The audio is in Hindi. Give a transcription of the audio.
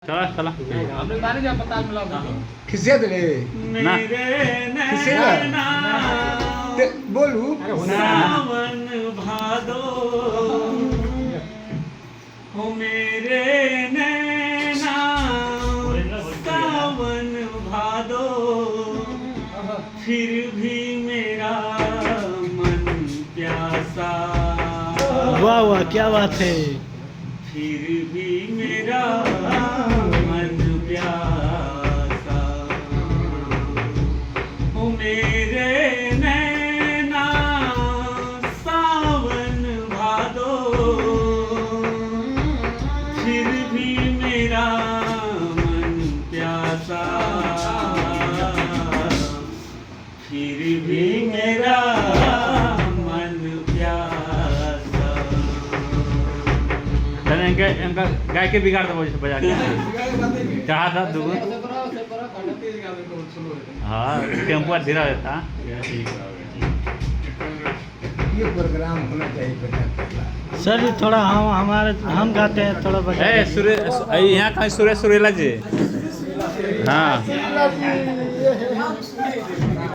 चला चला આપણે બારે જ પતાલ મિલાવ ખિસ્સે દે ना ખિસ્સે દે બોલું सावन भादो हो मेरे नैना सावन भादो फिर भी मेरा मन प्यासा वाह वाह क्या बात है। फिर भी मेरा मन प्यासा हो मेरे नैना सावन भादो फिर भी मेरा मन प्यासा फिर भी मेरा मन प्यासा। तने इनका गाय के बिगाड़ दो बजा के चाहा था दू हाँ टेम्पो धीरा रहता ये प्रोग्राम होना चाहिए सर जी थोड़ा हम गाते हैं थोड़ा बजा ए सुरेश यहाँ कहीं सुरेश सुरेला जी हाँ